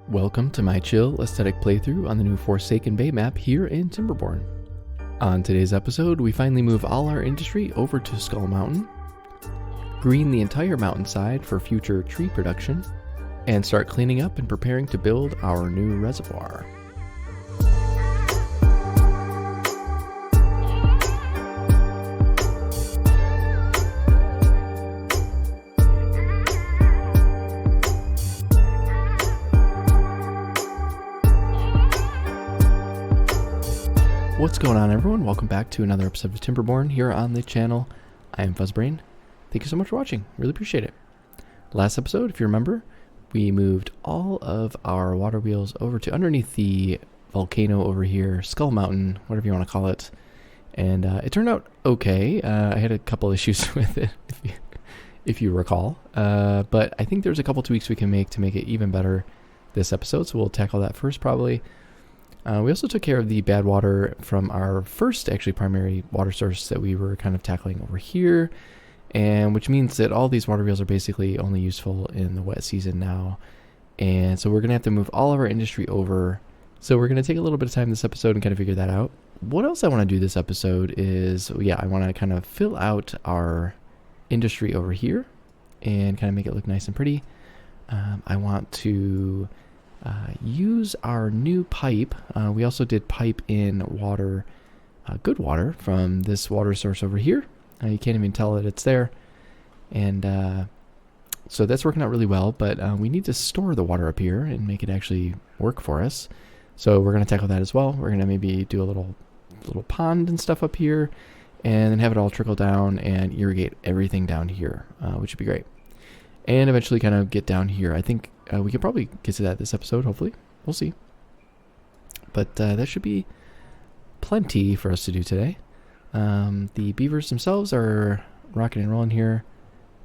Welcome to my chill aesthetic playthrough on the new Forsaken Bay map here in Timberborn. On today's episode, we finally move all our industry over to Skull Mountain, green the entire mountainside for future tree production, and start cleaning up and preparing to build our new reservoir. What's going on, everyone? Welcome back to another episode of Timberborn here on the channel. I am Fuzzbrain. Thank you so much for watching. Really appreciate it. Last episode, if you remember, we moved all of our water wheels over to underneath the volcano over here, Skull Mountain, whatever you want to call it. And it turned out okay. I had a couple issues with it, if you recall. But I think there's a couple tweaks we can make to make it even better this episode. So we'll tackle that first, probably. We also took care of the bad water from our first primary water source that we were kind of tackling over here, and which means that all these water wheels are basically only useful in the wet season now. And so we're going to have to move all of our industry over. So we're going to take a little bit of time this episode and kind of figure that out. What else I want to do this episode is, I want to kind of fill out our industry over here and kind of make it look nice and pretty. I want to use our new pipe. We also did pipe in water, good water from this water source over here. You can't even tell that it's there. And so that's working out really well, but we need to store the water up here and make it actually work for us. So we're going to tackle that as well. We're going to maybe do a little pond and stuff up here and then have it all trickle down and irrigate everything down here, which would be great. And eventually kind of get down here. I think we could probably get to that this episode, hopefully. We'll see. But that should be plenty for us to do today. The beavers themselves are rocking and rolling here.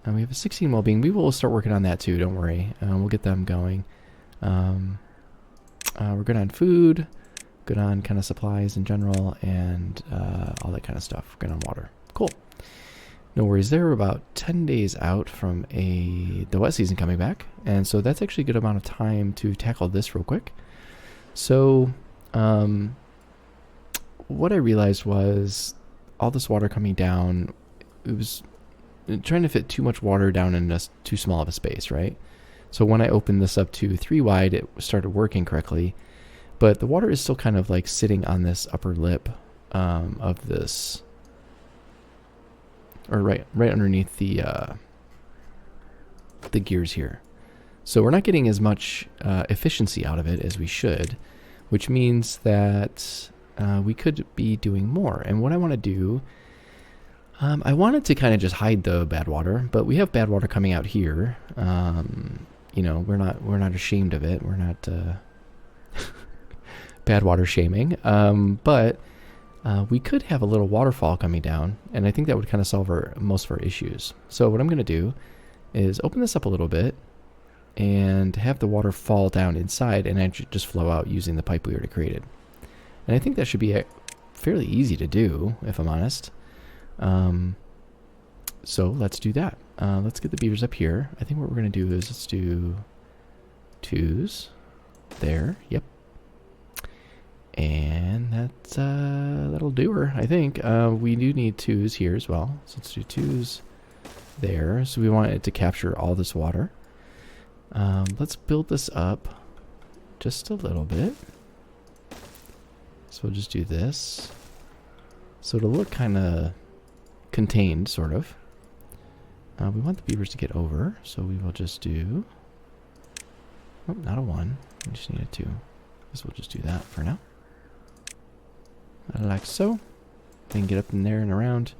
We have a 16 well-being. We will start working on that too, don't worry. We'll get them going. We're good on food, good on kind of supplies in general, and all that kind of stuff. Good on water. Cool. No worries there. We're about 10 days out from the wet season coming back. And so that's actually a good amount of time to tackle this real quick. So what I realized was all this water coming down, it was trying to fit too much water down in just too small of a space, right? So when I opened this up to 3 wide, it started working correctly. But the water is still kind of like sitting on this upper lip of this, or right underneath the gears here. So we're not getting as much efficiency out of it as we should, which means that we could be doing more. And what I want to do, I wanted to kind of just hide the bad water, but we have bad water coming out here. We're not ashamed of it. We're not bad water shaming, but we could have a little waterfall coming down, and I think that would kind of solve most of our issues. So what I'm going to do is open this up a little bit and have the water fall down inside and actually just flow out using the pipe we already created. And I think that should be fairly easy to do, if I'm honest. So let's do that. Let's get the beavers up here. I think what we're going to do is let's do 2s there. Yep. And that'll do her, I think. We do need 2s here as well. So let's do 2s there. So we want it to capture all this water. Let's build this up just a little bit. So we'll just do this. So it'll look kind of contained, sort of. We want the beavers to get over, so we will just do... Oh, not a 1. We just need a 2. So we'll just do that for now. Like so. They can get up in there and around.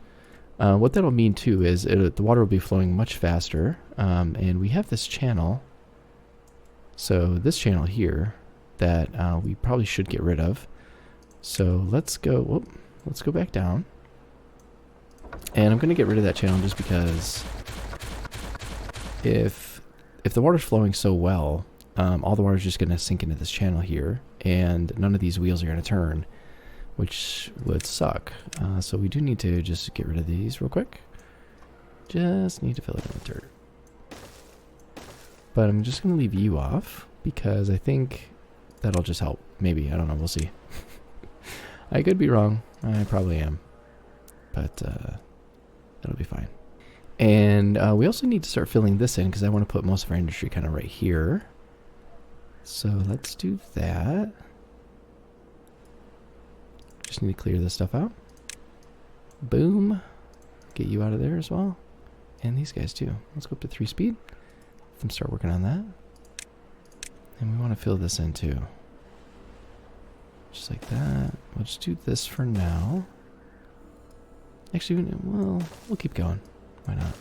What that'll mean too is the water will be flowing much faster. And we have this channel. So this channel here that we probably should get rid of. So let's go back down. And I'm going to get rid of that channel just because if the water's flowing so well, all the water is just going to sink into this channel here, and none of these wheels are going to turn, which would suck. So we do need to just get rid of these real quick. Just need to fill it in with dirt. But I'm just going to leave you off because I think that'll just help. Maybe, I don't know, we'll see. I could be wrong. I probably am. But that'll be fine. And we also need to start filling this in because I want to put most of our industry kind of right here. So let's do that. Just need to clear this stuff out. Boom. Get you out of there as well. And these guys too. Let's go up to 3 speed. Let them start working on that. And we want to fill this in too. Just like that. We'll just do this for now. Actually, well, we'll keep going. Why not?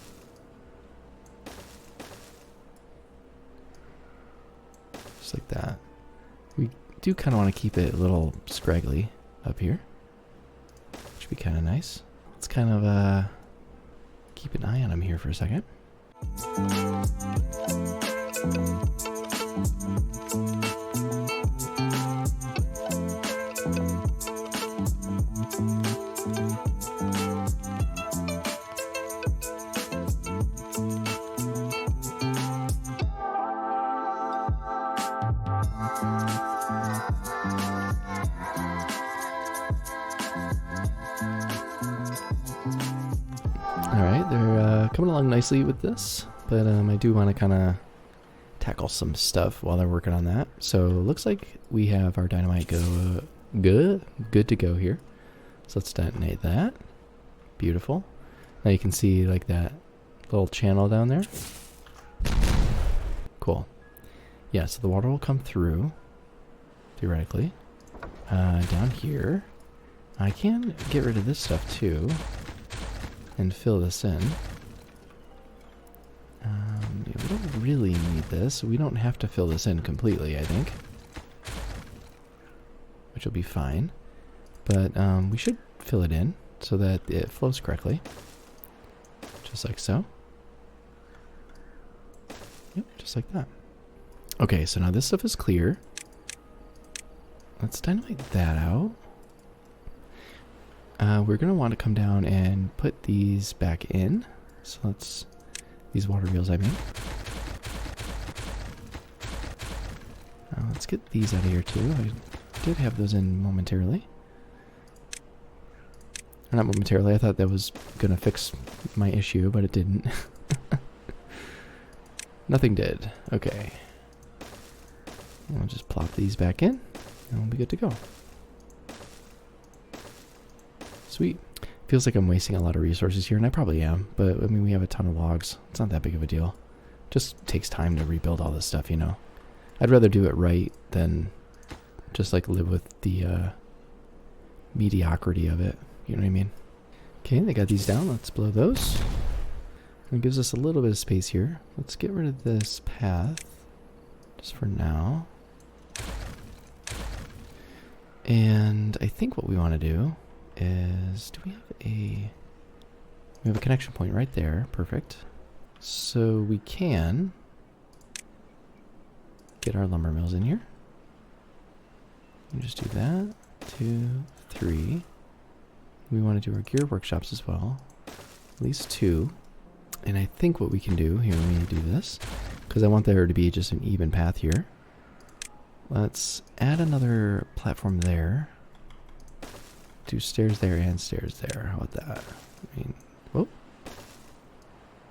Just like that. We do kind of want to keep it a little scraggly up here. Which would be kind of nice. Let's kind of keep an eye on him here for a second. Alright, they're coming along nicely with this, but I do want to kind of tackle some stuff while they're working on that. So it looks like we have our dynamite good to go here. So let's detonate that. Beautiful. Now you can see like that little channel down there. Cool. Yeah, so the water will come through, theoretically, down here. I can get rid of this stuff too and fill this in. We don't really need this. We don't have to fill this in completely, I think, which will be fine. But we should fill it in so that it flows correctly, just like so. Yep, just like that. Okay, so now this stuff is clear. Let's dynamite that out. We're going to want to come down and put these back in. So let's, these water wheels I mean. Let's get these out of here too. I did have those in momentarily. Or not momentarily, I thought that was going to fix my issue, but it didn't. Nothing did. Okay. We'll just plop these back in, and we'll be good to go. Sweet. Feels like I'm wasting a lot of resources here, and I probably am, but I mean, we have a ton of logs. It's not that big of a deal. Just takes time to rebuild all this stuff, you know. I'd rather do it right than just like live with the mediocrity of it. You know what I mean? Okay, they got these down. Let's blow those. It gives us a little bit of space here. Let's get rid of this path just for now. And I think what we want to do is, do we have a connection point right there. Perfect. So we can get our lumber mills in here. You just do that. 2, 3. We want to do our gear workshops as well. At least 2. And I think what we can do here, when we do this, because I want there to be just an even path here. Let's add another platform there. Do stairs there and stairs there. How about that? I mean, whoa.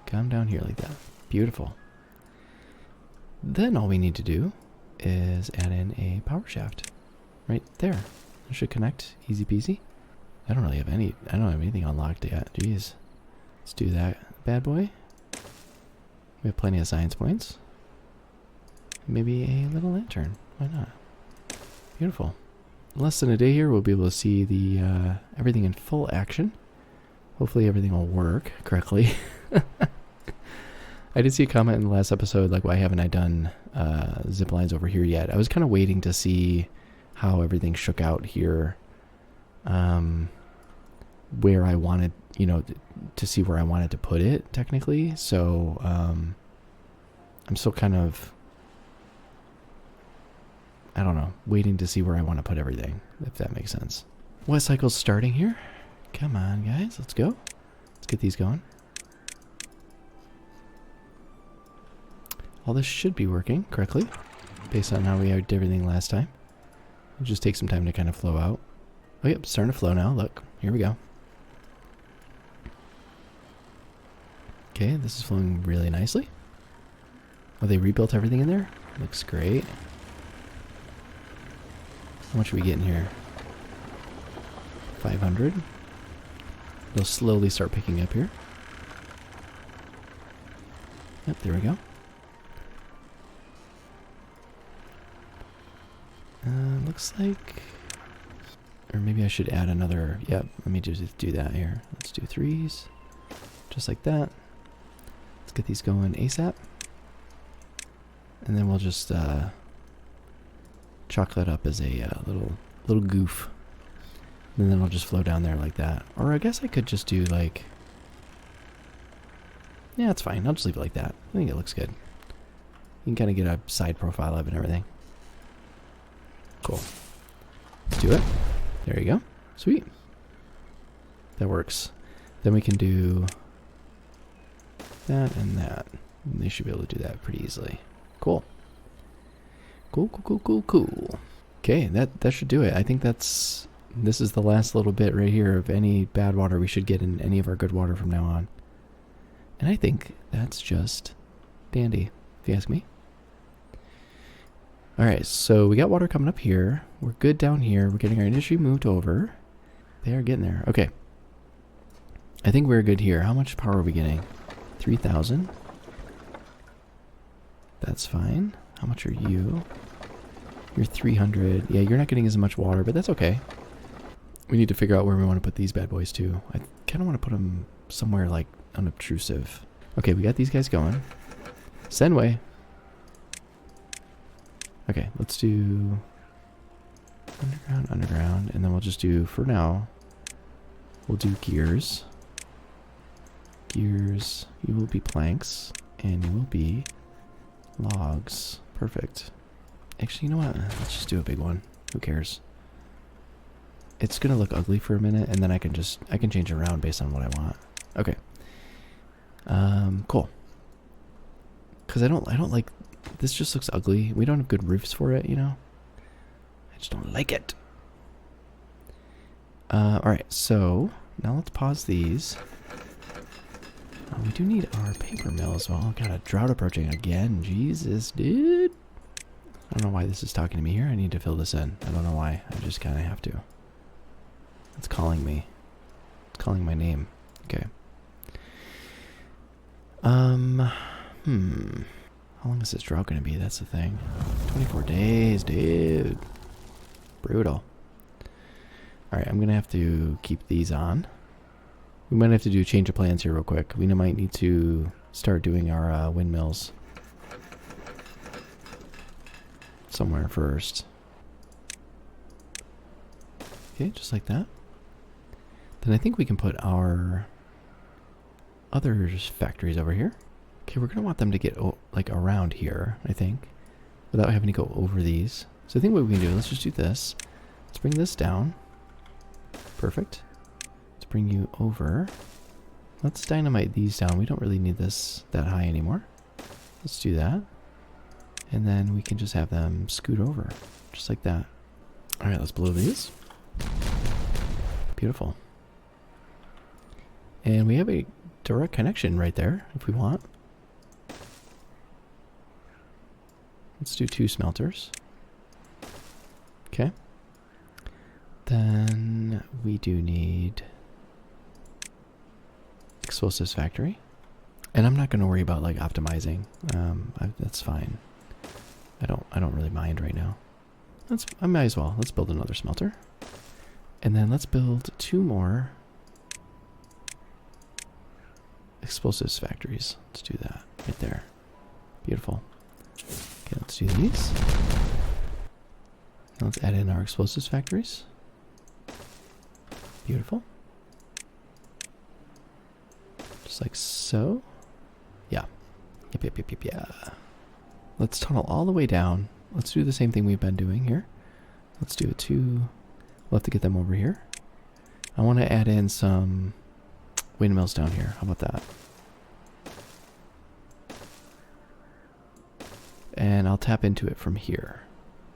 Come down here like that. Beautiful. Then all we need to do is add in a power shaft. Right there. It should connect. Easy peasy. I don't have anything unlocked yet. Jeez. Let's do that bad boy. We have plenty of science points. Maybe a little lantern. Why not? Beautiful. In less than a day here, we'll be able to see the everything in full action. Hopefully everything will work correctly. I did see a comment in the last episode, like, why haven't I done zip lines over here yet? I was kind of waiting to see how everything shook out here. Where I wanted, you know, to see where I wanted to put it, technically. So, I'm still kind of, I don't know, waiting to see where I want to put everything, if that makes sense. Wet cycle's starting here. Come on, guys, let's go. Let's get these going. All this should be working correctly. based on how we did everything last time. It'll just take some time to kind of flow out. Oh, yep, it's starting to flow now. Look, here we go. Okay, this is flowing really nicely. Oh, they rebuilt everything in there? Looks great. How much are we getting here? 500. They'll slowly start picking up here. Yep, there we go. Looks like... Or maybe I should add another... Yep, let me just do that here. Let's do 3s. Just like that. Let's get these going ASAP. And then we'll just chalk that up as a little goof. And then it'll just flow down there like that. Or I guess I could just do like... Yeah, it's fine. I'll just leave it like that. I think it looks good. You can kind of get a side profile of it and everything. Cool. Let's do it. There you go. Sweet. That works. Then we can do that and that. And they should be able to do that pretty easily. Cool. Cool. Okay, that should do it. I think this is the last little bit right here of any bad water we should get in any of our good water from now on. And I think that's just dandy, if you ask me. Alright, so we got water coming up here. We're good down here. We're getting our industry moved over. They are getting there. Okay. I think we're good here. How much power are we getting? 3,000. That's fine. How much are you? You're 300. Yeah, you're not getting as much water, but that's okay. We need to figure out where we want to put these bad boys too. I kind of want to put them somewhere like unobtrusive. Okay, we got these guys going. Senway. Okay, let's do underground, and then we'll just do, for now, we'll do gears. Gears, you will be planks, and you will be logs. Perfect. Actually, you know what? Let's just do a big one. Who cares? It's gonna look ugly for a minute, and then I can change it around based on what I want. Okay. Cool. Because I don't like, this just looks ugly. We don't have good roofs for it, you know? I just don't like it. Alright, so now let's pause these. We do need our paper mill as well. Got a drought approaching again. Jesus, dude. I don't know why this is talking to me here. I need to fill this in. I don't know why. I just kind of have to. It's calling me. It's calling my name. Okay. How long is this drought going to be? That's the thing. 24 days, dude. Brutal. Alright, I'm going to have to keep these on. We might have to do a change of plans here real quick. We might need to start doing our windmills somewhere first. Okay, just like that. Then I think we can put our other factories over here. Okay, we're going to want them to get like around here, I think, without having to go over these. So I think what we can do, let's just do this. Let's bring this down. Perfect. Let's bring you over. Let's dynamite these down. We don't really need this that high anymore. Let's do that. And then we can just have them scoot over, just like that. All right, let's blow these. Beautiful. And we have a direct connection right there, if we want. Let's do 2 smelters. Okay. Then we do need explosives factory. And I'm not going to worry about like optimizing. That's fine. I don't really mind right now. I might as well. Let's build another smelter. And then let's build 2 more explosives factories. Let's do that right there. Beautiful. Okay, let's do these. Now let's add in our explosives factories. Beautiful. Just like so. Yeah. Yep. Yeah. Let's tunnel all the way down. Let's do the same thing we've been doing here. Let's do it too. We'll have to get them over here. I want to add in some windmills down here. How about that? and I'll tap into it from here.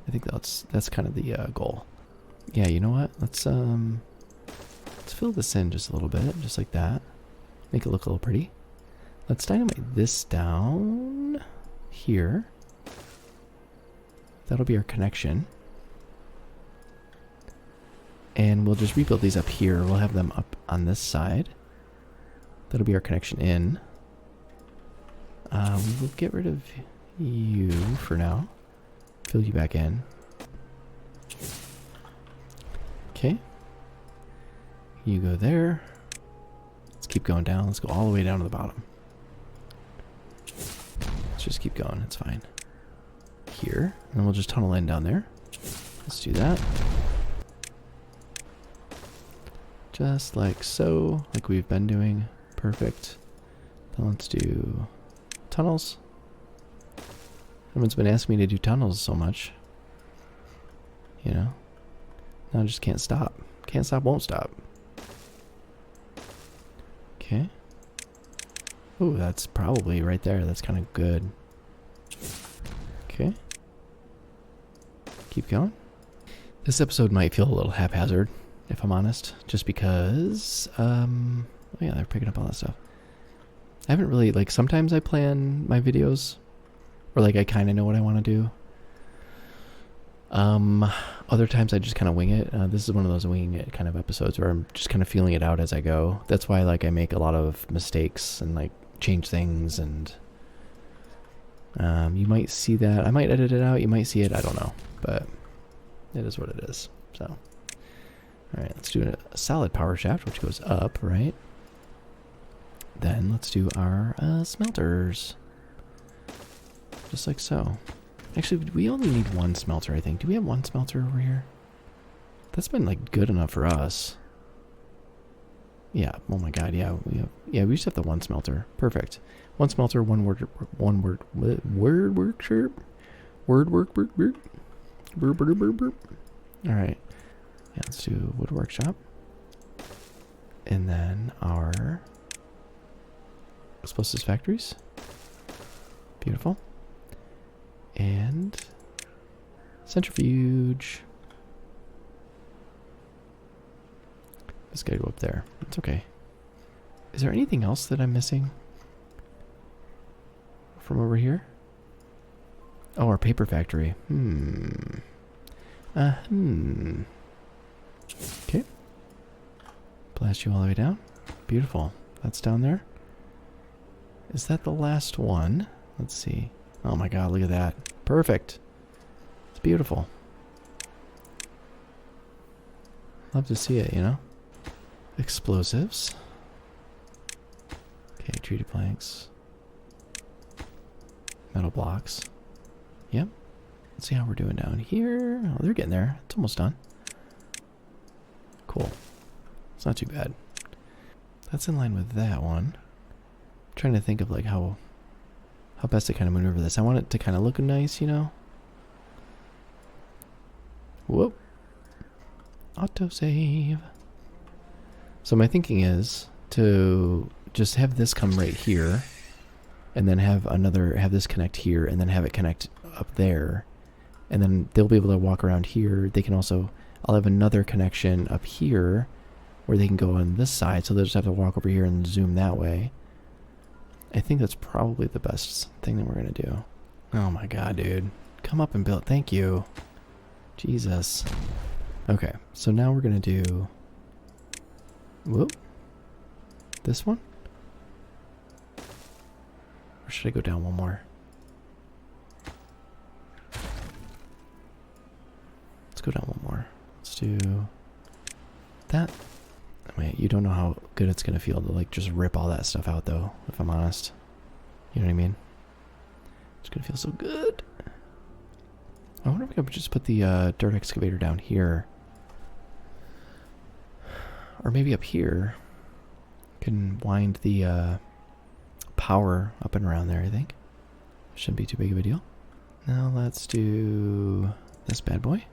I think that's kind of the goal. Yeah, you know what? Let's fill this in just a little bit, just like that. Make it look a little pretty. Let's dynamite this down here. That'll be our connection. And we'll just rebuild these up here. We'll have them up on this side. That'll be our connection in. We will get rid of you for now. Fill you back in. Okay. You go there. Let's keep going down. Let's go all the way down to the bottom. Let's just keep going. It's fine. Here. And then we'll just tunnel in down there. Let's do that. Just like so. Like we've been doing. Perfect. Then let's do tunnels. Everyone's been asking me to do tunnels so much. You know? Now I just can't stop. Can't stop, won't stop. Okay. Ooh, that's probably right there. That's kind of good. Okay. Keep going. This episode might feel a little haphazard, if I'm honest. Just because, oh yeah, they're picking up all that stuff. I haven't really, like, sometimes I plan my videos, or like I kind of know what I want to do. Other times I just kind of wing it. This is one of those winging it kind of episodes where I'm just kind of feeling it out as I go. That's why, like, I make a lot of mistakes and, like, change things, and you might see that. I might edit it out. You might see it. I don't know, but it is what it is. So, all right, let's do a solid power shaft, which goes up, right? Then let's do our smelters, just like so. Actually, we only need one smelter, I think. Do we have one smelter over here? That's been, like, good enough for us. Yeah. Oh my God. Yeah. We just have the one smelter. Perfect. One smelter. Word workshop. All right. Yeah. Let's do wood workshop. And then our explosives factories. Beautiful. And centrifuge. This guy go up there. It's okay. Is there anything else that I'm missing from over here? Oh, our paper factory. Okay. Blast you all the way down. Beautiful. That's down there. Is that the last one? Let's see. Oh my God, look at that. Perfect. It's beautiful. Love to see it, you know? Explosives. Okay, treated planks. Metal blocks. Yep. Let's see how we're doing down here. Oh, they're getting there. It's almost done. Cool. It's not too bad. That's in line with that one. I'm trying to think of, like, how best to kind of maneuver this. I want it to kind of look nice, you know? Whoop. Autosave. So my thinking is to just have this come right here, and then have this connect here, and then have it connect up there, and then they'll be able to walk around here. They can also, I'll have another connection up here where they can go on this side, so they'll just have to walk over here and zoom that way. I think that's probably the best thing that we're going to do. Oh my God, dude. Come up and build. Thank you. Jesus. Okay, so now we're going to do... Whoop. This one? Or should I go down one more? Let's go down one more. Let's do that. Wait, you don't know how good it's going to feel to, like, just rip all that stuff out, though, if I'm honest. You know what I mean? It's going to feel so good. I wonder if I could just put the dirt excavator down here. Or maybe up here. Can wind the power up and around there, I think. Shouldn't be too big of a deal. Now let's do this bad boy.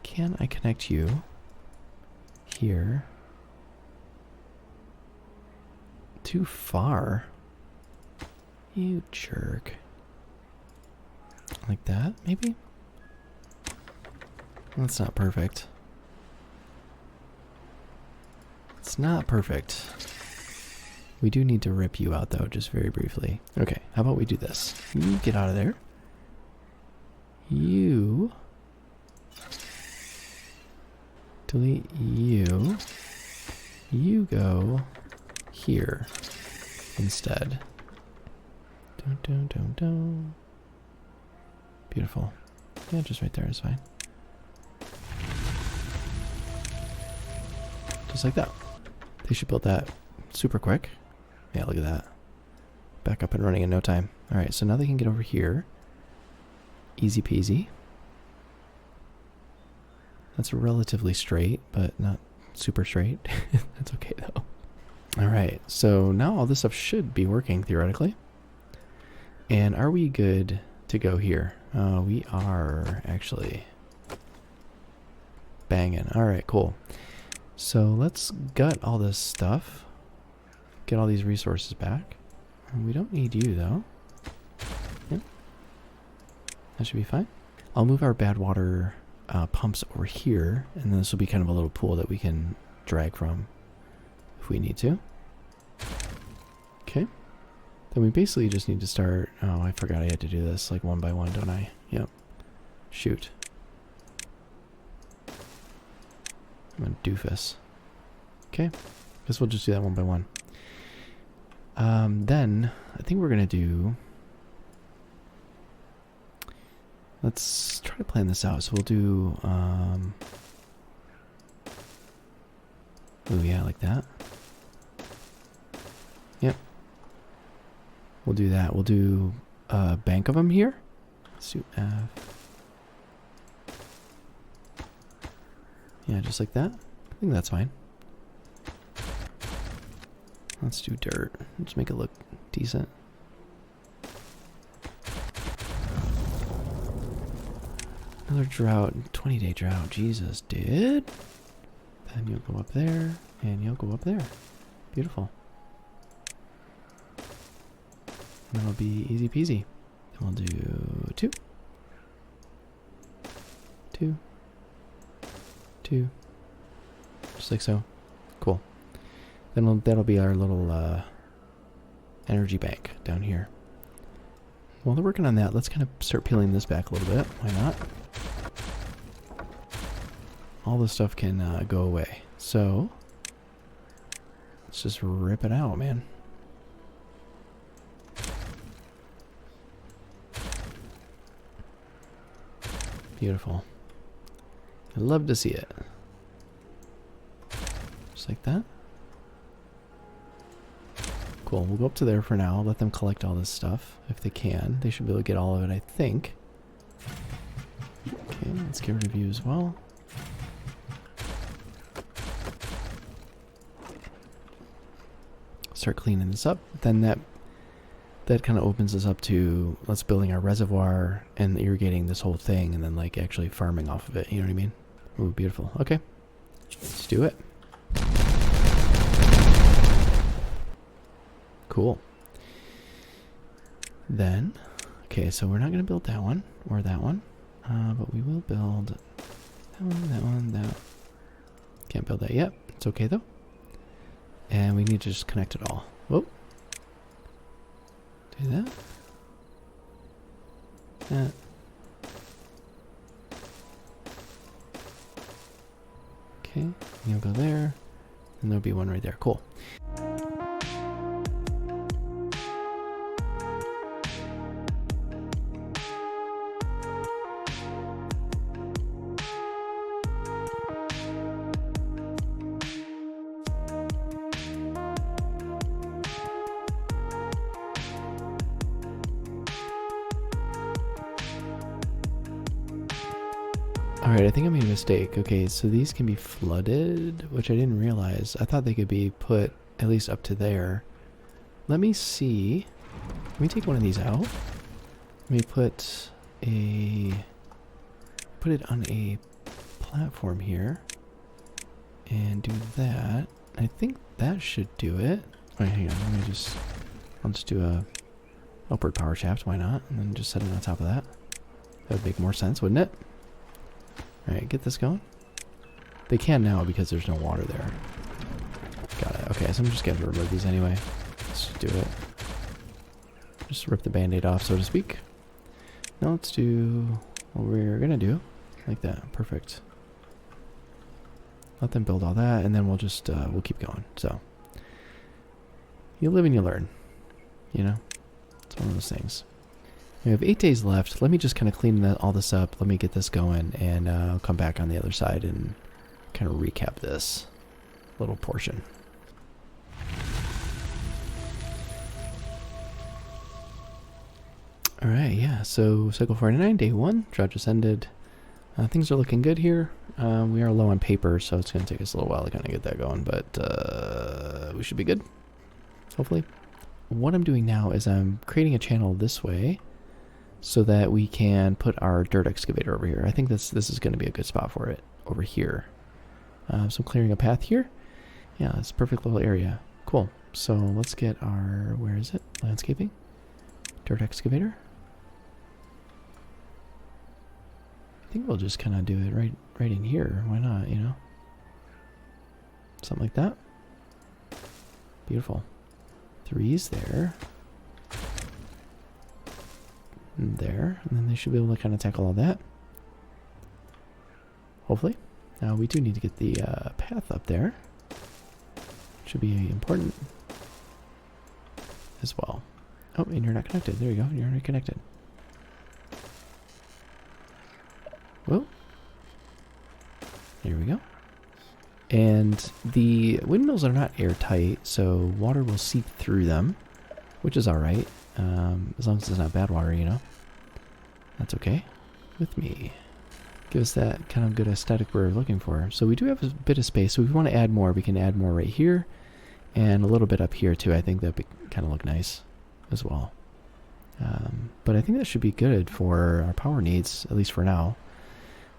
Can I connect you here? Too far. You jerk. Like that, maybe? That's not perfect. It's not perfect. We do need to rip you out, though, just very briefly. Okay, how about we do this? You get out of there. You... delete you. You go here instead. Dun, dun, dun, dun. Beautiful. Yeah, just right there is fine. Just like that. They should build that super quick. Yeah, look at that. Back up and running in no time. Alright, so now they can get over here. Easy peasy. That's relatively straight, but not super straight. That's okay though. Alright, so now all this stuff should be working theoretically. And are we good to go here? We are actually. Banging. Alright, cool. So let's gut all this stuff. Get all these resources back. We don't need you though. Yep. That should be fine. I'll move our bad water pumps over here, and then this will be kind of a little pool that we can drag from if we need to. Okay. Then we basically just need to start... Oh, I forgot I had to do this like one by one, don't I? Yep. Shoot. I'm a doofus. Okay. Guess we'll just do that one by one. Then, I think we're going to do... Let's try to plan this out. So we'll do... Oh yeah, like that. Yep. We'll do that. We'll do a bank of them here. Let's do F. Yeah, just like that. I think that's fine. Let's do dirt. Let's make it look decent. Another drought. 20-day drought. Jesus, dude. Then you'll go up there, and you'll go up there. Beautiful. And that'll be easy peasy. Then we'll do 2. 2. 2. Just like so. Cool. Then that'll be our little energy bank down here. While they're working on that, let's kind of start peeling this back a little bit. Why not? All this stuff can go away. So, let's just rip it out, man. Beautiful. I love to see it. Just like that. Cool, we'll go up to there for now. Let them collect all this stuff if they can. They should be able to get all of it, I think. Okay, let's get rid of you as well. Start cleaning this up. Then that kind of opens us up to let's building our reservoir and irrigating this whole thing and then like actually farming off of it. You know what I mean? Ooh, beautiful. Okay, let's do it. Cool. Then, okay, so we're not going to build that one or that one, but we will build that one, that one, that. Can't build that yet. It's okay though. And we need to just connect it all. Whoa. Do that. That. Okay, you'll go there, and there'll be one right there. Cool. Alright, I think I made a mistake. Okay, so these can be flooded, which I didn't realize. I thought they could be put at least up to there. Let me see. Let me take one of these out. Let me put it on a platform here. And do that. I think that should do it. Wait, hang on. I'll just do a upward power shaft. Why not? And then just set it on top of that. That would make more sense, wouldn't it? Alright, get this going. They can now because there's no water there. Got it. Okay, so I'm just going to remove these anyway. Let's just do it. Just rip the band-aid off, so to speak. Now let's do what we're going to do. Like that. Perfect. Let them build all that, and then we'll just, we'll keep going. So, you live and you learn. You know? It's one of those things. We have 8 days left. Let me just kind of clean all this up. Let me get this going, and I'll come back on the other side and kind of recap this little portion. Alright, yeah, so cycle 49, day 1, drought just ended. Things are looking good here. We are low on paper, so it's going to take us a little while to kind of get that going, but we should be good, hopefully. What I'm doing now is I'm creating a channel this way so that we can put our dirt excavator over here. I think this is going to be a good spot for it, over here. So I'm clearing a path here. Yeah, it's a perfect little area. Cool. So let's get our, where is it? Landscaping. Dirt excavator. I think we'll just kind of do it right in here. Why not, you know? Something like that. Beautiful. 3's there. And there. And then they should be able to kind of tackle all that. Hopefully. Now we do need to get the path up there. Should be important as well. Oh, and you're not connected. There you go. You're already connected. Whoa. There we go. And the windmills are not airtight, so water will seep through them, which is alright. As long as it's not bad water, you know. That's okay with me. Give us that kind of good aesthetic we're looking for. So we do have a bit of space, so if we want to add more, we can add more right here. And a little bit up here too. I think that would kind of look nice as well. But I think that should be good for our power needs, at least for now.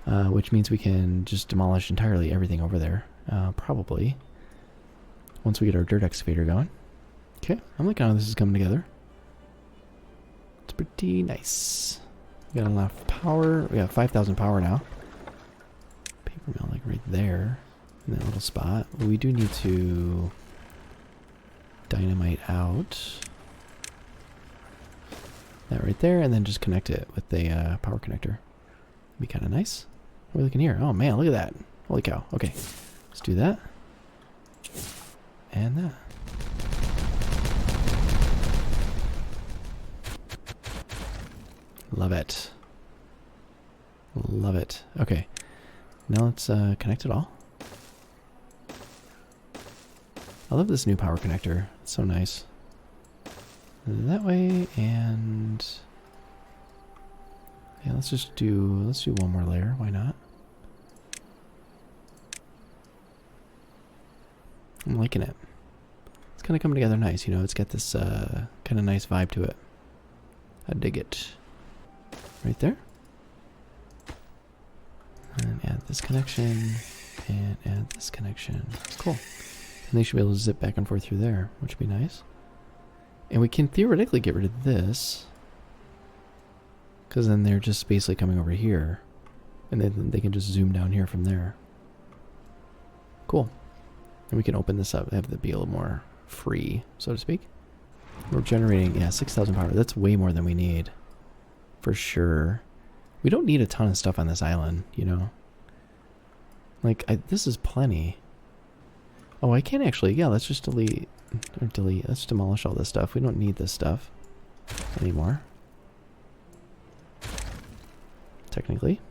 Which means we can just demolish entirely everything over there. Probably. Once we get our dirt excavator going. Okay, I'm liking how this is coming together. It's pretty nice. We got enough power. We got 5,000 power now. Paper mill like right there. In that little spot. But we do need to dynamite out that right there, and then just connect it with the power connector. Be kind of nice. What are we looking here? Oh man, look at that. Holy cow. Okay, let's do that. And that. Love it. Love it. Okay, now let's connect it all. I love this new power connector. It's so nice. That way, and yeah, let's do one more layer. Why not? I'm liking it. It's kind of coming together nice, you know. It's got this kind of nice vibe to it. I dig it. Right there. And add this connection, and add this connection. Cool. And they should be able to zip back and forth through there, which would be nice. And we can theoretically get rid of this, because then they're just basically coming over here, and then they can just zoom down here from there. Cool. And we can open this up, have it be a little more free, so to speak. We're generating, yeah, 6,000 power. That's way more than we need, for sure. We don't need a ton of stuff on this island, you know. Like, this is plenty. Oh, I can actually, yeah, let's just delete, let's demolish all this stuff. We don't need this stuff anymore. Technically.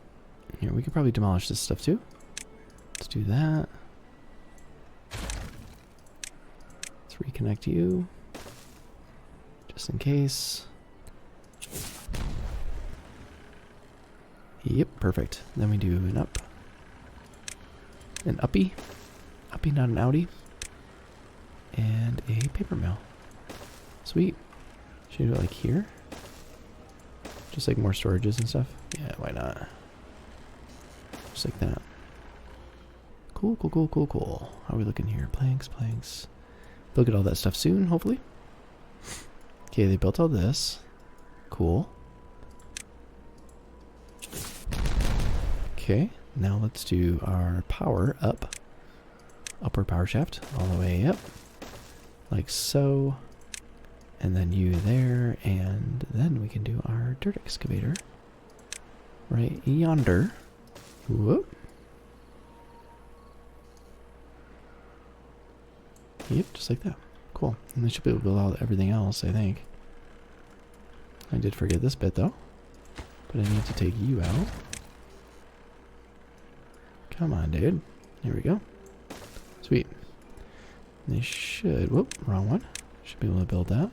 Here, we could probably demolish this stuff too. Let's do that. Let's reconnect you. Just in case. Yep, perfect. Then we do an up. An uppy. Uppy, not an outie. And a paper mill. Sweet. Should we do it like here? Just like more storages and stuff? Yeah, why not? Just like that. Cool, cool, cool, cool, cool. How are we looking here? Planks, planks. They'll get all that stuff soon, hopefully. Okay, they built all this. Cool. Okay, now let's do our power up. Upward power shaft all the way up. Like so. And then you there, and then we can do our dirt excavator. Right yonder. Whoop. Yep, just like that. Cool. And we should be able to build out everything else, I think. I did forget this bit though. But I need to take you out. Come on, dude. There we go. Sweet. They should... Whoop, wrong one. Should be able to build that.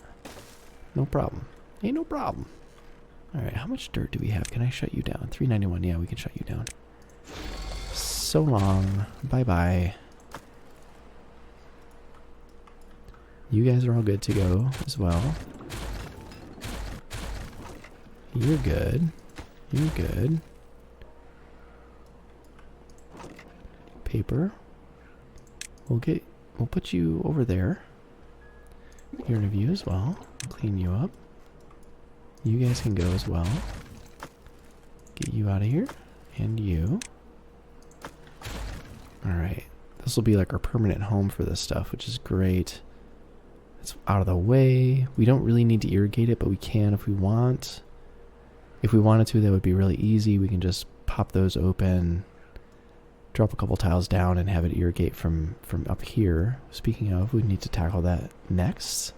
No problem. Ain't no problem. Alright, how much dirt do we have? Can I shut you down? 391. Yeah, we can shut you down. So long. Bye-bye. You guys are all good to go as well. You're good. You're good. Paper. We'll put you over there. You're in a view as well. Clean you up. You guys can go as well. Get you out of here. And you. Alright. This will be like our permanent home for this stuff, which is great. It's out of the way. We don't really need to irrigate it, but we can if we want. If we wanted to, that would be really easy. We can just pop those open, drop a couple tiles down, and have it irrigate from up here. Speaking of, we need to tackle that next.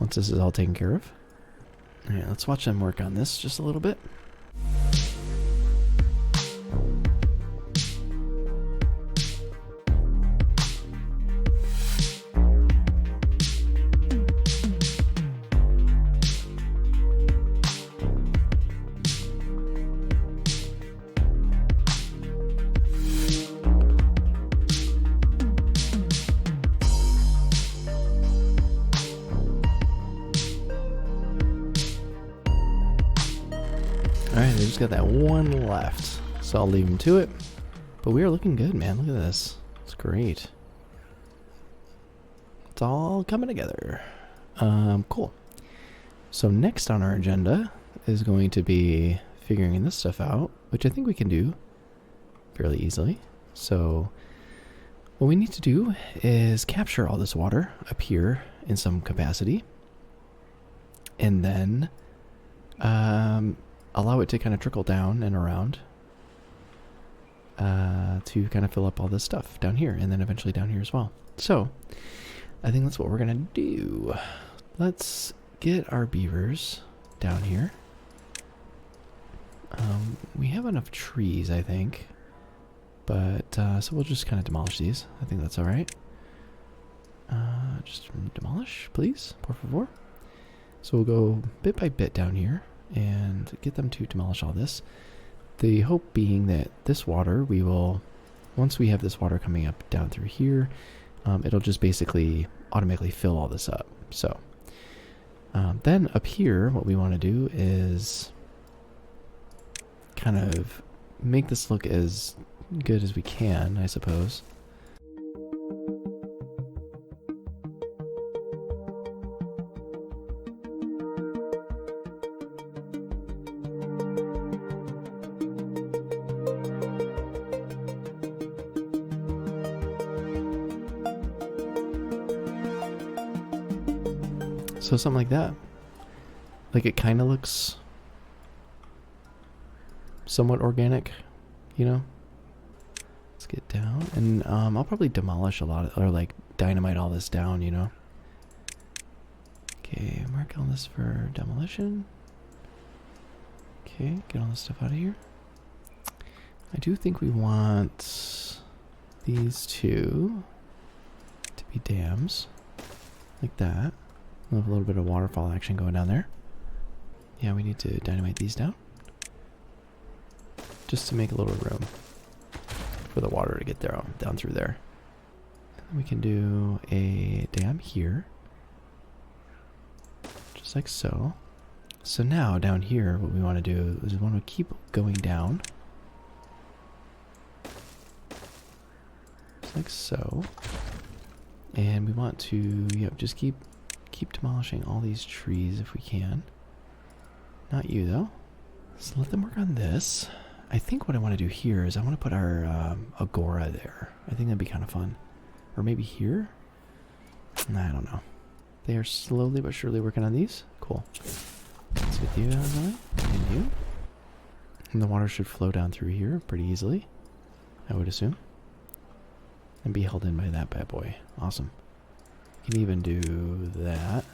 Once this is all taken care of. Alright, let's watch them work on this just a little bit. Alright, they just got that one left. So I'll leave them to it. But we are looking good, man. Look at this. It's great. It's all coming together. Cool. So next on our agenda is going to be figuring this stuff out, which I think we can do fairly easily. So what we need to do is capture all this water up here in some capacity. And then allow it to kind of trickle down and around to kind of fill up all this stuff down here and then eventually down here as well. So I think that's what we're going to do. Let's get our beavers down here. We have enough trees, I think. But, so we'll just kind of demolish these. I think that's alright. Just demolish, please, por favor. So we'll go bit by bit down here and get them to demolish all this. The hope being that this water, we will, once we have this water coming up down through here, it'll just basically automatically fill all this up. So then up here, what we want to do is kind of make this look as good as we can, I suppose. So something like that. Like it kind of looks somewhat organic, you know? Let's get down. And I'll probably demolish a lot of, or like dynamite all this down, you know? Okay, mark all this for demolition. Okay, get all this stuff out of here. I do think we want these two to be dams. Like that. We'll have a little bit of waterfall action going down there. Yeah, we need to dynamite these down. Just to make a little room for the water to get there, down through there. And then we can do a dam here. Just like so. So now down here, what we want to do is we want to keep going down. Just like so. And we want to, yep, just keep demolishing all these trees if we can. Not you though. So let them work on this. I think what I want to do here is I want to put our agora there. I think that'd be kind of fun. Or maybe here? I don't know. They are slowly but surely working on these. Cool. Let's get you out of the way. And you. And the water should flow down through here pretty easily, I would assume. And be held in by that bad boy. Awesome. You can even do that.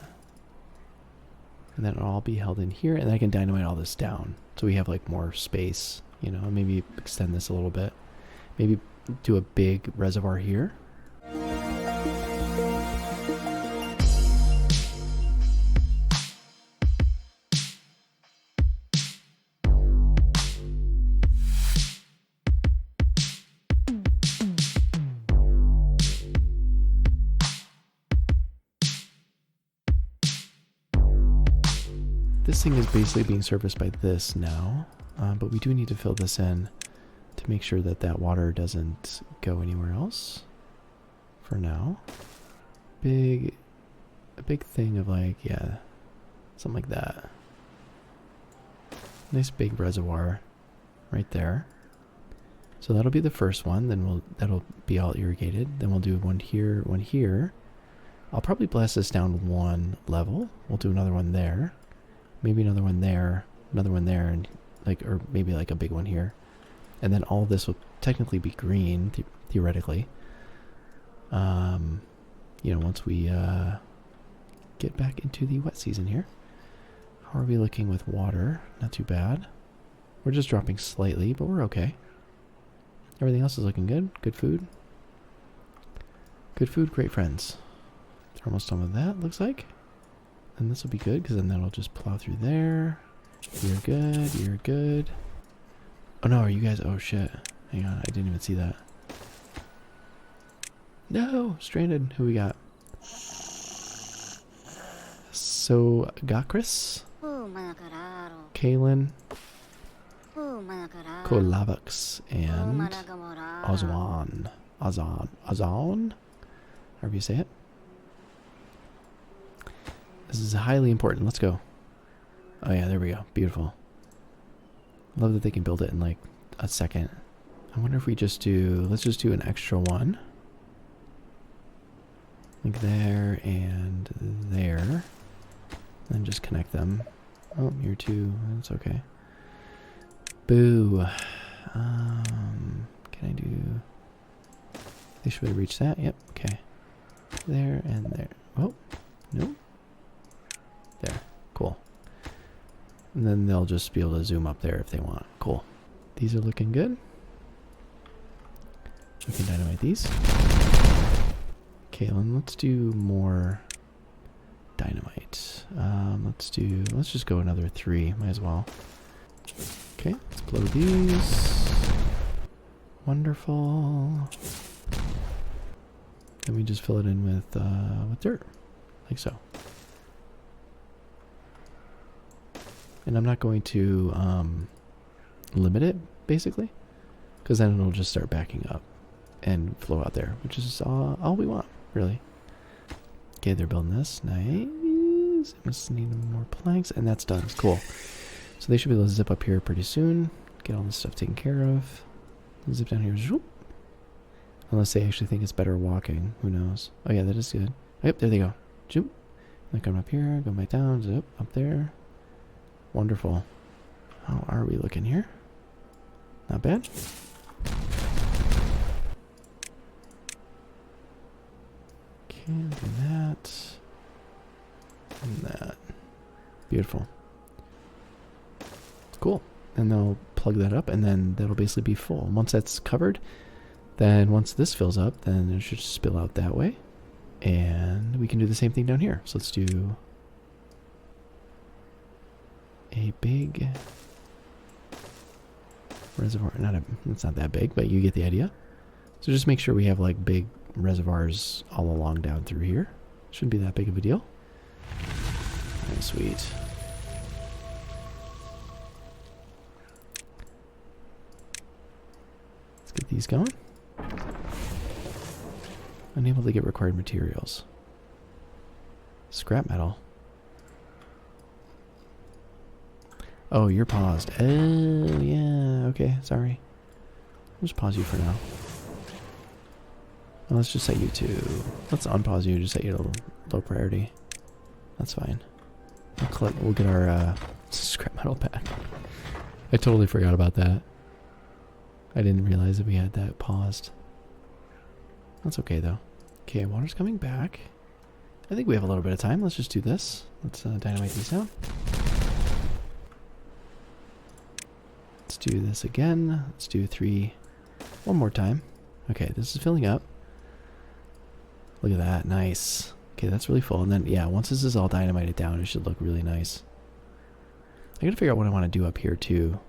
And then it'll all be held in here, and then I can dynamite all this down. So we have like more space, you know, maybe extend this a little bit. Maybe do a big reservoir here. This thing is basically being serviced by this now, but we do need to fill this in to make sure that that water doesn't go anywhere else for now. A big thing of like, yeah, something like that. Nice big reservoir right there. So that'll be the first one, then that'll be all irrigated. Then we'll do one here, one here. I'll probably blast this down one level. We'll do another one there. Maybe another one there, and like, or maybe like a big one here. And then all this will technically be green, theoretically. You know, once we get back into the wet season here. How are we looking with water? Not too bad. We're just dropping slightly, but we're okay. Everything else is looking good. Good food. Good food, great friends. We're almost done with that, looks like. And this will be good, because then that'll just plow through there. You're good, you're good. Oh no, are you guys... Oh shit. Hang on, I didn't even see that. No! Stranded. Who we got? So, Gakris? Kalen? Kolavux? And... Ozon? However you say it. This is highly important. Let's go. Oh yeah, there we go. Beautiful. Love that they can build it in like a second. I wonder if we just do... Let's just do an extra one. Like there and there. And just connect them. Oh, you're two. That's okay. Boo. Can I do... They should reach that. Yep. Okay. There and there. Oh. Nope. There. Cool. And then they'll just be able to zoom up there if they want. Cool. These are looking good. We can dynamite these. Kalen, let's do more dynamite. Let's just go another 3. Might as well. Okay, let's blow these. Wonderful. Then we just fill it in with dirt. Like so. And I'm not going to limit it, basically, because then it'll just start backing up and flow out there, which is all we want, really. Okay, they're building this. Nice. Must need more planks, and that's done. Cool. So they should be able to zip up here pretty soon, get all this stuff taken care of. Zip down here. Zoop. Unless they actually think it's better walking. Who knows? Oh, yeah, that is good. Yep, there they go. Zoop. They come up here, go back down, zip, up there. Wonderful. How are we looking here? Not bad. Okay, do that. And that. Beautiful. Cool. And they'll plug that up, and then that'll basically be full. Once that's covered, then once this fills up, then it should spill out that way. And we can do the same thing down here. So let's do a big reservoir. It's not that big, but you get the idea. So just make sure we have like big reservoirs all along down through here. Shouldn't be that big of a deal. Oh, sweet. Let's get these going. Unable to get required materials. Scrap metal. Oh, you're paused. Oh, yeah. Okay, sorry. I'll just pause you for now. And let's just set you to... Let's unpause you and just set you to low priority. That's fine. We'll get our scrap metal back. I totally forgot about that. I didn't realize that we had that paused. That's okay, though. Okay, water's coming back. I think we have a little bit of time. Let's just do this. Let's dynamite these down. Let's do this again. Let's do 3 one more time. Okay, this is filling up. Look at that. Nice. Okay, that's really full. And then, yeah, once this is all dynamited down, it should look really nice. I gotta figure out what I want to do up here, too.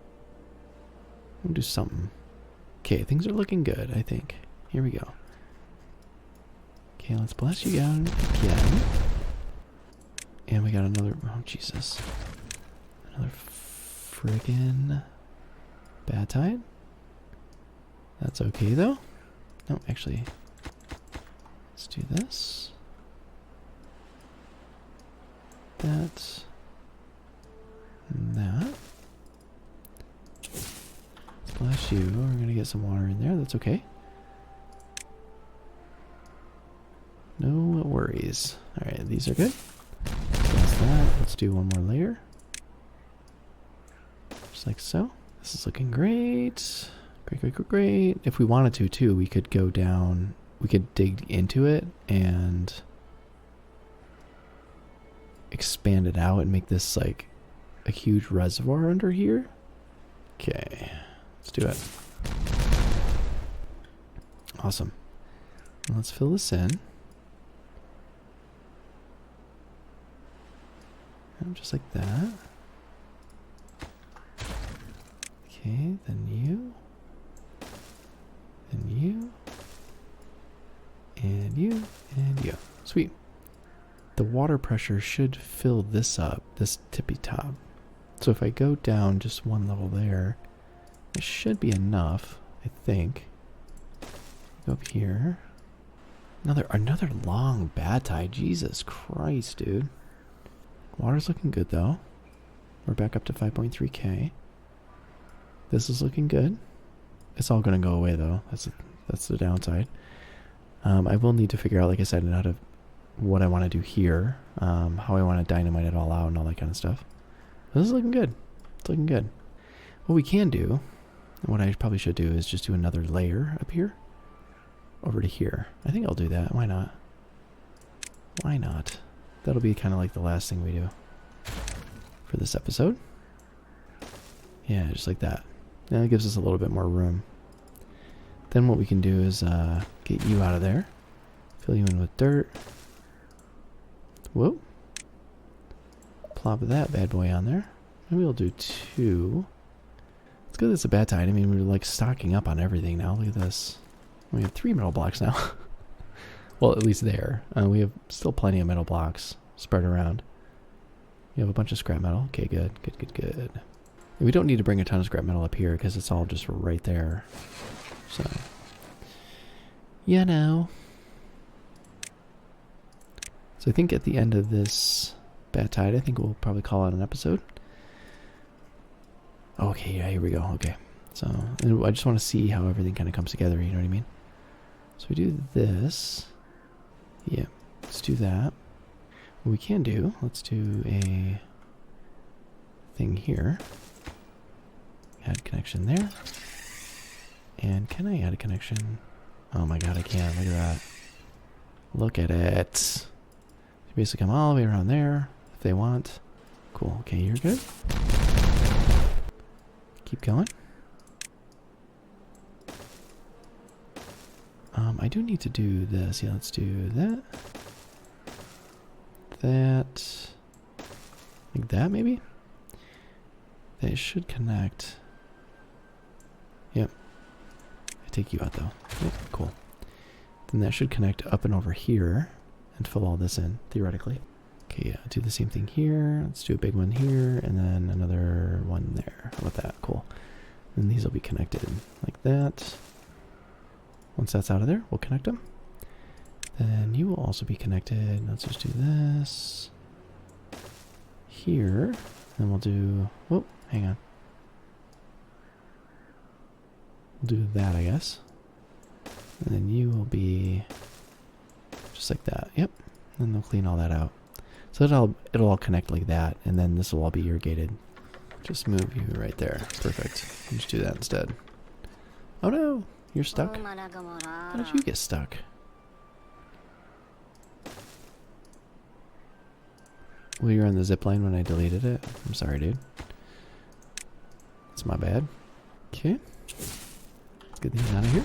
I'm gonna do something. Okay, things are looking good, I think. Here we go. Okay, let's blast you down again. And we got another... Oh, Jesus. Another friggin' bad tide. That's okay, though. No, actually... Let's do this. That. And that. Splash you. We're gonna get some water in there. That's okay. No worries. Alright, these are good. That's that. Let's do one more layer. Just like so. This is looking great. Great, great, great, great. If we wanted to, too, we could go down... We could dig into it and expand it out and make this like a huge reservoir under here. Okay, let's do it. Awesome. Let's fill this in. And just like that. Okay, then you. Then you. And you, and you. Sweet. The water pressure should fill this up, this tippy top. So if I go down just one level there, it should be enough, I think. Go up here. Another long bad tide. Jesus Christ, dude. Water's looking good, though. We're back up to 5.3K. This is looking good. It's all going to go away, though. That's the downside. I will need to figure out, like I said, what I want to do here, how I want to dynamite it all out and all that kind of stuff. This is looking good. It's looking good. What we can do, and what I probably should do, is just do another layer up here, over to here. I think I'll do that. Why not? Why not? That'll be kind of like the last thing we do for this episode. Yeah, just like that. Now it gives us a little bit more room. Then what we can do is get you out of there. Fill you in with dirt. Whoa. Plop that bad boy on there. Maybe we'll do 2. It's good it's a bad tide. I mean, we're like stocking up on everything now. Look at this. We have 3 metal blocks now. Well, at least there. We have still plenty of metal blocks spread around. You have a bunch of scrap metal. Okay, good. Good, good, good. And we don't need to bring a ton of scrap metal up here because it's all just right there. So, you know. So I think at the end of this bad tide, I think we'll probably call it an episode. Okay, yeah, here we go. Okay. So, and I just want to see how everything kind of comes together, you know what I mean? So we do this. Yeah, let's do that. What we can do, let's do a thing here. Add connection there. And can I add a connection? Oh my god, I can. Look at that. Look at it. So basically come all the way around there if they want. Cool. Okay, you're good. Keep going. I do need to do this. Yeah, let's do that. That. Like that, maybe? They should connect. Yep. I take you out, though. Yep, cool. Then that should connect up and over here and fill all this in, theoretically. Okay, yeah, do the same thing here. Let's do a big one here, and then another one there. How about that? Cool. And these will be connected like that. Once that's out of there, we'll connect them. Then you will also be connected. Let's just do this here. Then we'll do... Whoop, Hang on. We'll do that, I guess. And then you will be just like that. Yep. And they'll clean all that out. So it'll all connect like that, and then this will all be irrigated. Just move you right there. Perfect. I'll just do that instead. Oh no! You're stuck? How did you get stuck? Well, you're on the zip line when I deleted it. I'm sorry, dude. It's my bad. Okay. Let's get these out of here.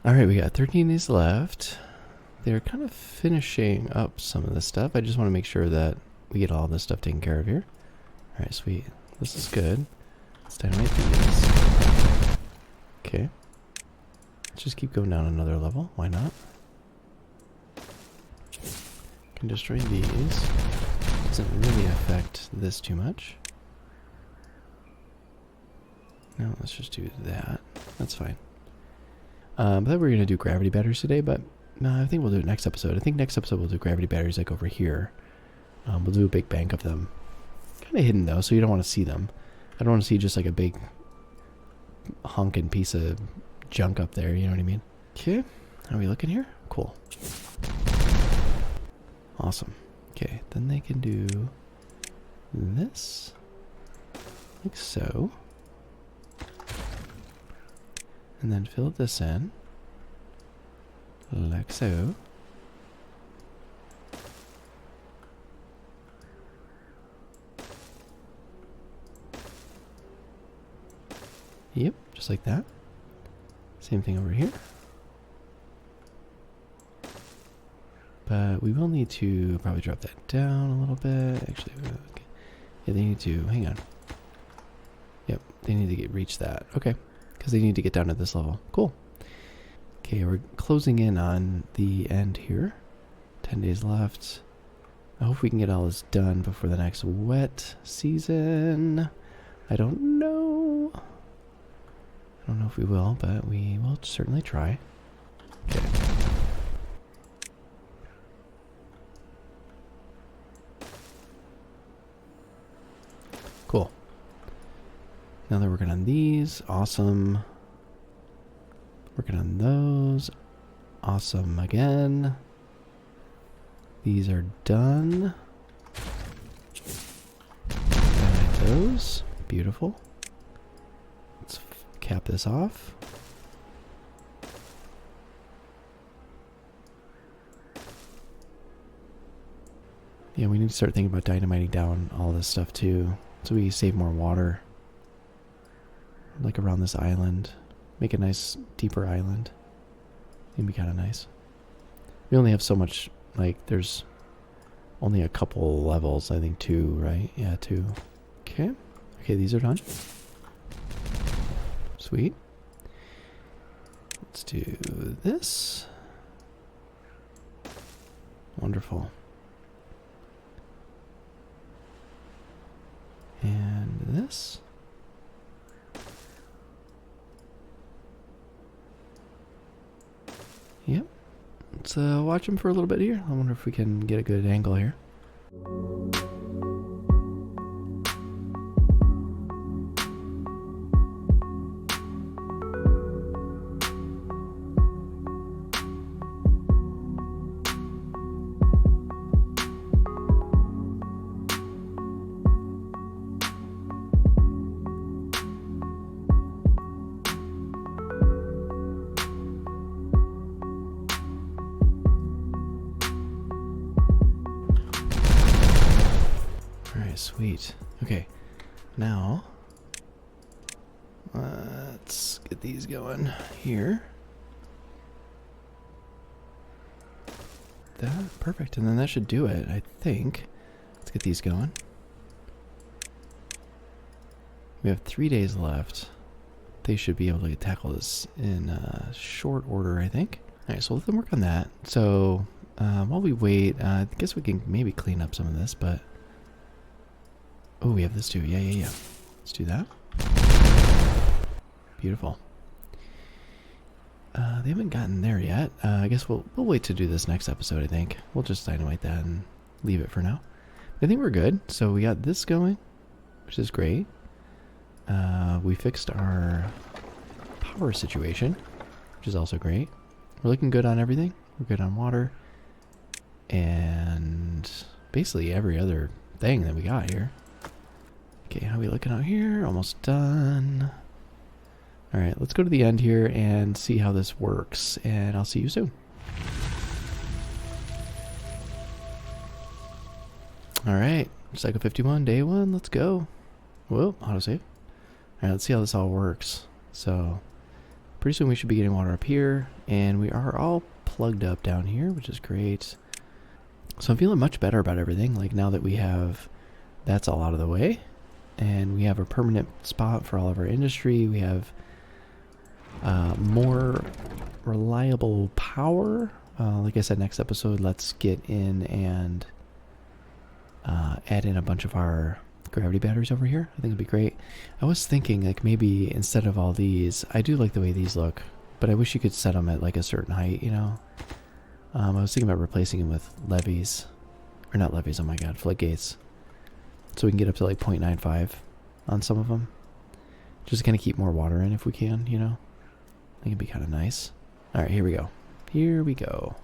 Alright, we got 13 days left. They're kind of finishing up some of this stuff. I just want to make sure that we get all this stuff taken care of here. Alright, sweet. This is good. Let's dynamite these. Okay. Let's just keep going down another level. Why not? Can destroy these. Doesn't really affect this too much. No, let's just do that. That's fine. I thought we were going to do gravity batteries today, but no, I think we'll do it next episode. I think next episode we'll do gravity batteries like over here. We'll do a big bank of them. Kind of hidden though, so you don't want to see them. I don't want to see just like a big honking piece of junk up there, you know what I mean? Okay, are we looking here? Cool. Awesome. Okay, then they can do this, like so. And then fill this in, like so. Yep, just like that. Same thing over here. But we will need to probably drop that down a little bit. Actually, okay. Yeah, they need to, hang on. Yep, they need to reach that. Okay. Because they need to get down to this level. Cool. Okay, we're closing in on the end here. 10 days left. I hope we can get all this done before the next wet season. I don't know. I don't know if we will, but we will certainly try. Okay. Cool. Now they're working on these. Awesome. Working on those. Awesome again. These are done. Got those. Beautiful. Let's cap this off. Yeah, we need to start thinking about dynamiting down all this stuff too, so we save more water. Like around this island. Make a nice deeper island. It'd be kind of nice. We only have so much, like there's only a couple levels, I think 2, right? Yeah, 2. Okay. Okay, these are done. Sweet. Let's do this. Wonderful. And this. Yep. Let's watch them for a little bit here. I wonder if we can get a good angle here. Sweet. Okay, now let's get these going here. That perfect, and then that should do it, I think. Let's get these going. We have 3 days left. They should be able to tackle this in short order, I think. Alright, so let them work on that. So, while we wait, I guess we can maybe clean up some of this, but... Oh, we have this too. Yeah. Let's do that. Beautiful. They haven't gotten there yet. I guess we'll wait to do this next episode, I think. We'll just dynamite that and leave it for now. I think we're good. So we got this going, which is great. We fixed our power situation, which is also great. We're looking good on everything. We're good on water. And basically every other thing that we got here. Okay, how are we looking out here? Almost done. Alright, let's go to the end here and see how this works. And I'll see you soon. Alright, Cycle 51, Day 1, let's go. Whoa, autosave. Alright, let's see how this all works. So, pretty soon we should be getting water up here. And we are all plugged up down here, which is great. So I'm feeling much better about everything. Like now that we have, that's all out of the way. And we have a permanent spot for all of our industry. We have more reliable power. Like I said, next episode, let's get in and add in a bunch of our gravity batteries over here. I think it'd be great. I was thinking like maybe instead of all these, I do like the way these look, but I wish you could set them at like a certain height, you know? I was thinking about replacing them with levees. Or not levees, oh my god, floodgates. So we can get up to like 0.95 on some of them. Just kind of keep more water in if we can, you know? I think it'd be kind of nice. Alright, here we go. Here we go.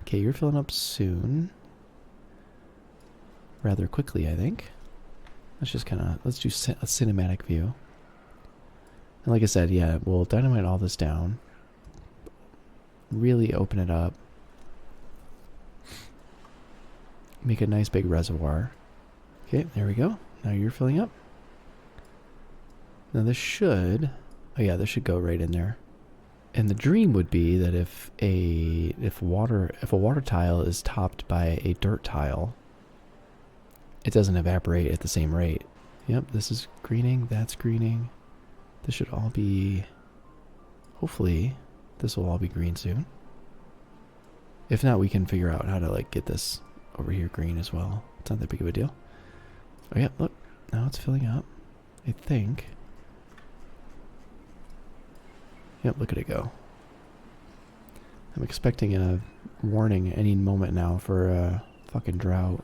Okay, you're filling up soon. Rather quickly, I think. Let's just kind of, let's do a cinematic view. And like I said, yeah, we'll dynamite all this down. Really open it up. Make a nice big reservoir. Okay, there we go. Now you're filling up. Now this should, oh yeah, this should go right in there. And the dream would be that if a water tile is topped by a dirt tile, it doesn't evaporate at the same rate. Yep, this is greening, that's greening. This should all be, hopefully, this will all be green soon. If not, we can figure out how to like get this over here green as well. It's not that big of a deal. Oh yeah, look, now it's filling up, I think. Yep, look at it go. I'm expecting a warning any moment now for a fucking drought.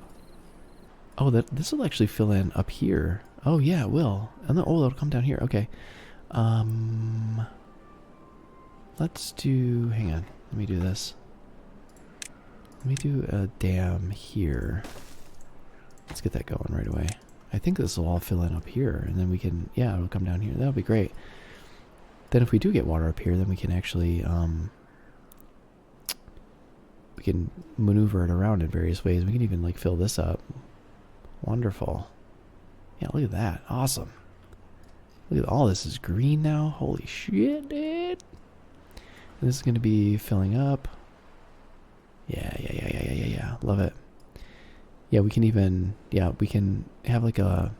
Oh, this will actually fill in up here. Oh yeah, it will. And then, oh, it'll come down here. Okay. Let's do, hang on, let me do this. Let me do a dam here. Let's get that going right away. I think this will all fill in up here, and then we can, yeah, it'll come down here. That'll be great. Then if we do get water up here, then we can actually, we can maneuver it around in various ways. We can even like fill this up. Wonderful. Yeah, look at that. Awesome. Look at all this is green now. Holy shit, dude. And this is going to be filling up. Yeah. Love it. Yeah, we can even, yeah, we can have like a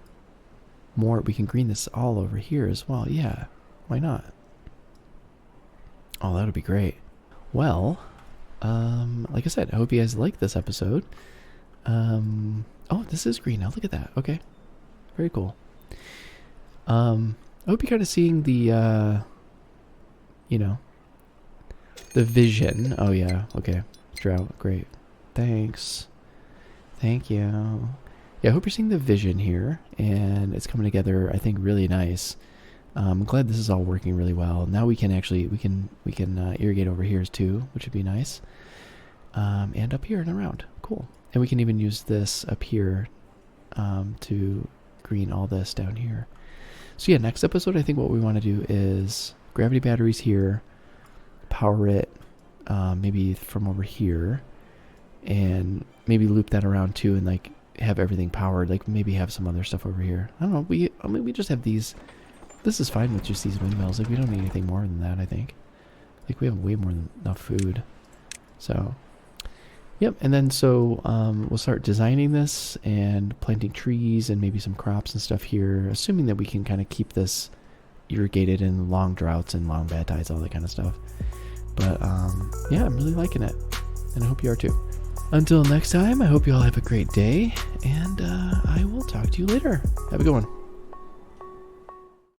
more, we can green this all over here as well. Yeah, why not? Oh, that would be great. Well, like I said, I hope you guys like this episode. Oh, this is green now. Look at that. Okay. Very cool. I hope you're kind of seeing the, you know, the vision. Oh, yeah. Okay. Drought. Great. Thanks. Thank you. Yeah, I hope you're seeing the vision here, and it's coming together, I think, really nice. I'm glad this is all working really well. Now we can actually, we can irrigate over here too, which would be nice. And up here and around. Cool. And we can even use this up here to green all this down here. So yeah, next episode, I think what we want to do is gravity batteries here, power it maybe from over here, and maybe loop that around too, and like have everything powered. Like maybe have some other stuff over here. I don't know. We just have these. This is fine with just these windmills. Like we don't need anything more than that. I think. Like we have way more than enough food. So. Yep, and then so we'll start designing this and planting trees and maybe some crops and stuff here, assuming that we can kind of keep this irrigated in long droughts and long bad tides, all that kind of stuff. But yeah, I'm really liking it, and I hope you are too. Until next time, I hope you all have a great day, and I will talk to you later. Have a good one.